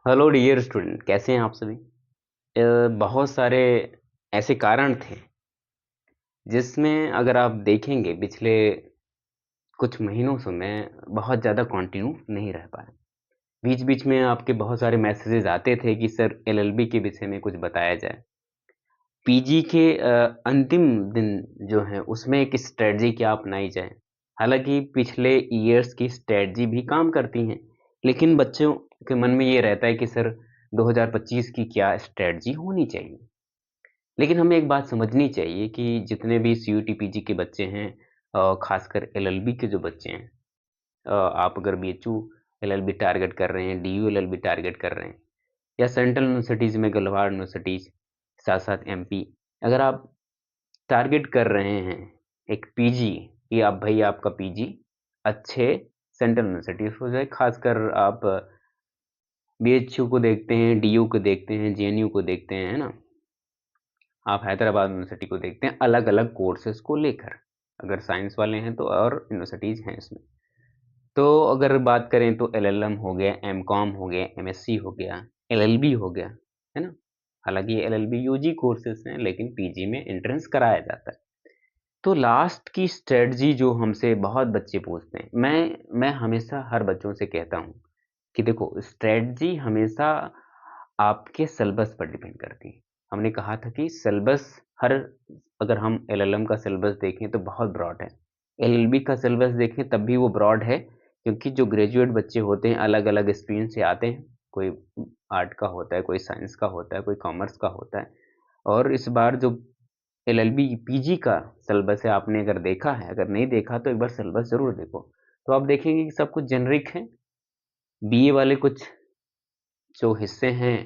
Hello dear student, कैसे हैं आप सभी। बहुत सारे ऐसे कारण थे जिसमें अगर आप देखेंगे पिछले कुछ महीनों से मैं बहुत ज़्यादा कंटिन्यू नहीं रह पाया। बीच-बीच में आपके बहुत सारे मैसेजेस आते थे कि सर एलएलबी के विषय में कुछ बताया जाए। पीजी के अंतिम दिन जो है उसमें एक स्ट्रैटेजी क्या अपनाई जाए। हालाँकि पिछले ईयर्स की स्ट्रैटेजी भी काम करती हैं, लेकिन बच्चों के मन में ये रहता है कि सर 2025 की क्या स्ट्रैटेजी होनी चाहिए। लेकिन हमें एक बात समझनी चाहिए कि जितने भी सीयूटी पीजी के बच्चे हैं, खासकर एलएलबी के जो बच्चे हैं, आप अगर बीएचयू एलएलबी टारगेट कर रहे हैं, डीयू एलएलबी टारगेट कर रहे हैं या सेंट्रल यूनिवर्सिटीज़ में गलवार यूनिवर्सिटीज़, साथ-साथ एमपी, अगर आप टारगेट कर रहे हैं एक पीजी कि आप भई आपका पीजी अच्छे सेंट्रल यूनिवर्सिटीज़ हो जाए, खासकर आप बीएचयू को देखते हैं, डीयू को देखते हैं, जेएनयू को देखते हैं, है ना? आप हैदराबाद यूनिवर्सिटी को देखते हैं अलग-अलग कोर्सेज़ को लेकर। अगर साइंस वाले हैं तो और यूनिवर्सिटीज़ हैं इसमें। तो अगर बात करें तो एलएलएम हो गया, एमकॉम हो गया, एमएससी हो गया, एलएलबी हो गया, है ना? हालाँकि एलएलबी यूजी कोर्सेज़ हैं लेकिन पीजी में एंट्रेंस कराया जाता है। तो लास्ट की स्ट्रैटेजी जो हमसे बहुत बच्चे पूछते हैं, मैं हमेशा हर बच्चों से कहता हूँ कि देखो स्ट्रैटेजी हमेशा आपके सिलेबस पर डिपेंड करती है। हमने कहा था कि सिलेबस हर अगर हम एलएलएम का सिलेबस देखें तो बहुत ब्रॉड है। एलएलबी का सिलेबस देखें तब भी वो ब्रॉड है क्योंकि जो ग्रेजुएट बच्चे होते हैं अलग-अलग स्ट्रीम से आते हैं। कोई आर्ट का होता है, कोई साइंस का होता है, कोई कॉमर्स का होता है और इस बार जो एलएलबी पीजी का सिलेबस है आपने अगर देखा है, अगर नहीं देखा तो एक बार सिलेबस ज़रूर देखो। तो आप देखेंगे कि सब कुछ जेनेरिक है। बीए वाले कुछ जो हिस्से हैं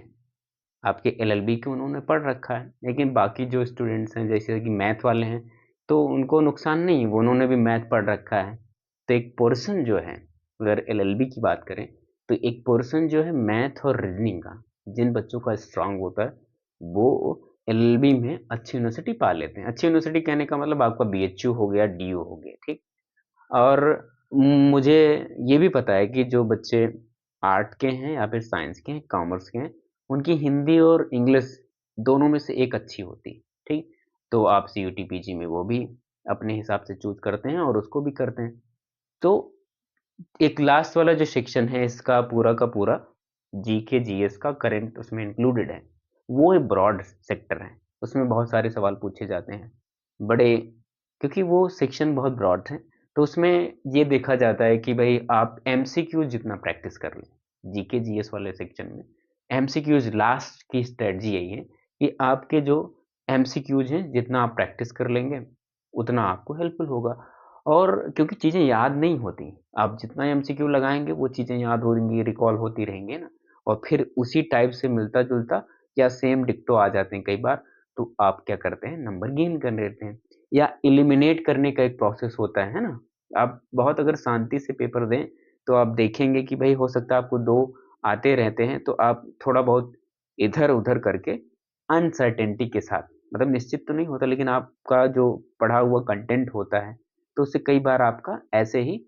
आपके एलएलबी के उन्होंने पढ़ रखा है, लेकिन बाकी जो स्टूडेंट्स हैं जैसे कि मैथ वाले हैं, तो उनको नुकसान नहीं, वो उन्होंने भी मैथ पढ़ रखा है। तो एक पोर्शन जो है, अगर एलएलबी की बात करें, तो एक पोर्शन जो है मैथ और रीज़निंग का, जिन बच्चों का स्ट्रॉन्ग होता है, वो एलएलबी में अच्छी यूनिवर्सिटी पा लेते हैं। अच्छी यूनिवर्सिटी कहने का मतलब आपका बीएचयू हो गया, डीयू हो गया, ठीक? और मुझे ये भी पता है कि जो बच्चे आर्ट के हैं या फिर साइंस के हैं, कॉमर्स के हैं, उनकी हिंदी और इंग्लिश दोनों में से एक अच्छी होती है, ठीक? तो आप सीयूटी पीजी में वो भी अपने हिसाब से चूज़ करते हैं और उसको भी करते हैं। तो एक लास्ट वाला जो सेक्शन है इसका पूरा का पूरा जीके, जीएस का करंट उसमें इंक्लूडेड है। वो एक ब्रॉड सेक्टर है, उसमें बहुत सारे सवाल पूछे जाते हैं। बड़े क्योंकि वो सेक्शन बहुत ब्रॉड है, तो उसमें ये देखा जाता है कि भई आप एमसीक्यू जितना प्रैक्टिस कर लें, जीके, जीएस वाले सेक्शन में एमसीक्यूज़ लास्ट की स्ट्रैटेजी यही है कि आपके जो एमसीक्यूज़ हैं, जितना आप प्रैक्टिस कर लेंगे, उतना आपको हेल्पफुल होगा। और क्योंकि चीज़ें याद नहीं होती, आप जितना एमसीक्यू लगाएँगे वो चीज़ें याद होंगी, रिकॉल होती रहेंगी ना और फिर उसी टाइप से मिलता-जुलता या सेम डिट्टो आ जाते हैं कई बार, तो आप क्या करते हैं नंबर गेन कर लेते हैं। या एलिमिनेट करने का एक प्रोसेस होता है ना? आप बहुत अगर शांति से पेपर दें, तो आप देखेंगे कि भई हो सकता है आपको 2 आते रहते हैं, तो आप थोड़ा बहुत इधर-उधर करके अनसर्टेनिटी के साथ मतलब निश्चित तो नहीं होता लेकिन आपका जो पढ़ा हुआ कंटेंट होता है, तो उससे कई बार आपका ऐसे ही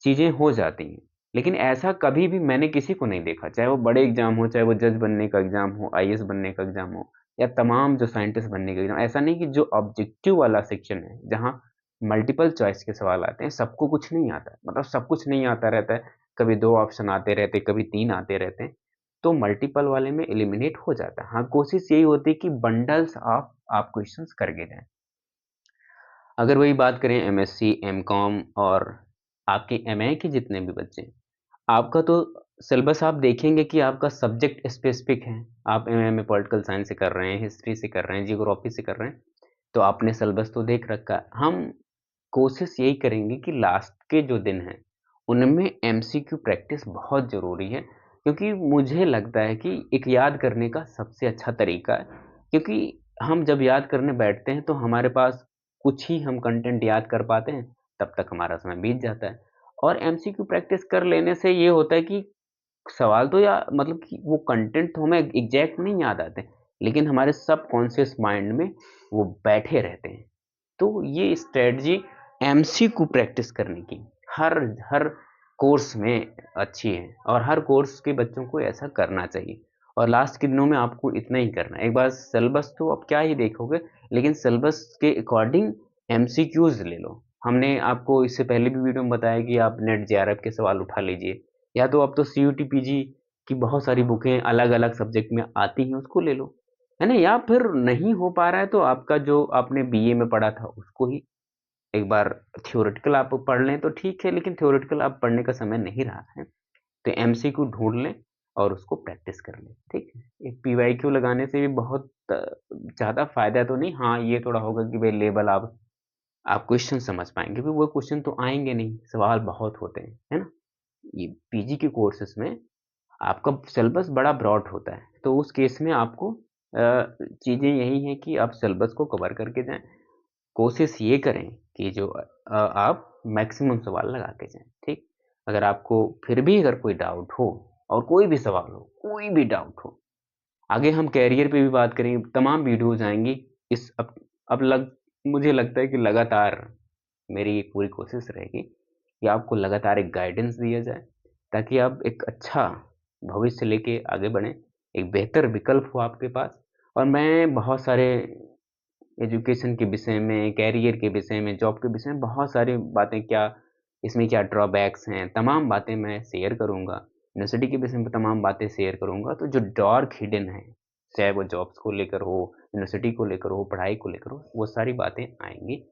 चीज़ें हो जाती हैं। लेकिन ऐसा कभी भी मैंने किसी को नहीं देखा, चाहे वो बड़े एग्ज़ाम हो, चाहे वो जज बनने का एग्ज़ाम हो, आईएएस बनने का एग्ज़ाम हो या तमाम जो साइंटिस्ट बनने का एग्ज़ाम ऐसा नहीं कि जो ऑब्जेक्टिव वाला सेक्शन है, जहाँ मल्टीपल चॉइस के सवाल आते हैं, सबको कुछ नहीं आता है। मतलब सब कुछ नहीं आता रहता है, कभी 2 ऑप्शन आते रहते हैं, कभी 3 आते रहते हैं, तो मल्टीपल वाले में एलिमिनेट हो जाता है। हाँ, कोशिश यही होती है कि बंडल्स ऑफ आप क्वेश्चन्स करके जाएँ। अगर वही बात करें एमएससी, एमकॉम और आपके एमए के जितने भी बच्चे हैं, आपका तो सिलेबस आप देखेंगे कि आपका सब्जेक्ट स्पेसिफिक है। आप एमए में पॉलिटिकल साइंस से कर रहे हैं, हिस्ट्री से कर रहे हैं, ज्योग्राफी से कर रहे हैं, तो आपने सिलेबस तो देख रखा है। हम कोशिश यही करेंगे कि लास्ट के जो दिन हैं, उनमें एमसीक्यू प्रैक्टिस बहुत ज़रूरी है, क्योंकि मुझे लगता है कि एक याद करने का सबसे अच्छा तरीका है, क्योंकि हम जब याद करने बैठते हैं, तो हमारे पास कुछ ही हम कंटेंट याद कर पाते हैं, तब तक हमारा समय बीत जाता है। और एमसीक्यू प्रैक्टिस कर लेने से ये होता है कि सवाल तो या मतलब कि वो कंटेंट तो हमें एग्ज़ैक्ट नहीं याद आते, लेकिन हमारे सबकॉन्शियस माइंड में वो बैठे रहते हैं। तो ये स्ट्रैटेजी एमसीक्यू प्रैक्टिस करने की हर हर कोर्स में अच्छी हैं और हर कोर्स के बच्चों को ऐसा करना चाहिए और लास्ट के दिनों में आपको इतना ही करना है। एक बार सिलेबस तो आप क्या ही देखोगे, लेकिन सिलेबस के अकॉर्डिंग एमसीक्यूज़ ले लो। हमने आपको इससे पहले भी वीडियो में बताया कि आप नेट जेआरएफ के सवाल उठा लीजिए या तो अब तो सीयूटी पीजी की बहुत सारी बुकें अलग-अलग सब्जेक्ट में आती हैं, उसको ले लो, है ना? या फिर नहीं हो पा रहा है तो आपका जो आपने बीए में पढ़ा था उसको ही एक बार थ्योरेटिकल आप पढ़ लें तो ठीक है, लेकिन थ्योरेटिकल अब पढ़ने का समय नहीं रहा है। तो एमसीक्यू ढूँढ लें और उसको प्रैक्टिस कर लें, ठीक है? एक पीवाईक्यू लगाने से भी बहुत ज़्यादा फ़ायदा तो नहीं, हाँ, ये थोड़ा होगा कि भई लेवल आप क्वेश्चन समझ पाएँगे, क्योंकि वो क्वेश्चन तो आएँगे नहीं, सवाल बहुत होते हैं, है ना? ये पीजी के कोर्सेज़ में आपका सिलेबस बड़ा ब्रॉड होता है, तो उस केस में आपको चीज़ें यही हैं कि आप सिलेबस को कवर करके जाएँ। कोशिश ये करें कि जो आप मैक्सिमम सवाल लगा के जाएँ, ठीक? अगर आपको फिर भी अगर कोई डाउट हो और कोई भी सवाल हो, कोई भी डाउट हो, आगे हम करियर पे भी बात करेंगे, तमाम वीडियोज़ आएँगी। इस अब मुझे लगता है कि लगातार मेरी एक पूरी कोशिश रहेगी कि आपको लगातार एक गाइडेंस दिया जाए, ताकि आप एक अच्छा भविष्य लेके आगे बढ़ें, एक बेहतर विकल्प हो आपके पास और मैं बहुत सारे एजुकेशन के विषय में, करियर के विषय में, जॉब के विषय में बहुत सारी बातें क्या इसमें क्या ड्रॉबैक्स हैं, तमाम बातें मैं शेयर करूँगा। यूनिवर्सिटी के विषय में तमाम बातें शेयर करूँगा, तो जो डार्क हिडन है, चाहे वो जॉब्स को लेकर हो, यूनिवर्सिटी को लेकर हो, पढ़ाई को लेकर हो, वो सारी बातें आएँगी।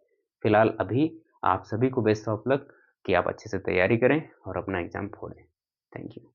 फिलहाल अभी आप सभी को बेस्ट ऑफ लक कि आप अच्छे से तैयारी करें और अपना एग्ज़ाम फोड़ें। Thank you.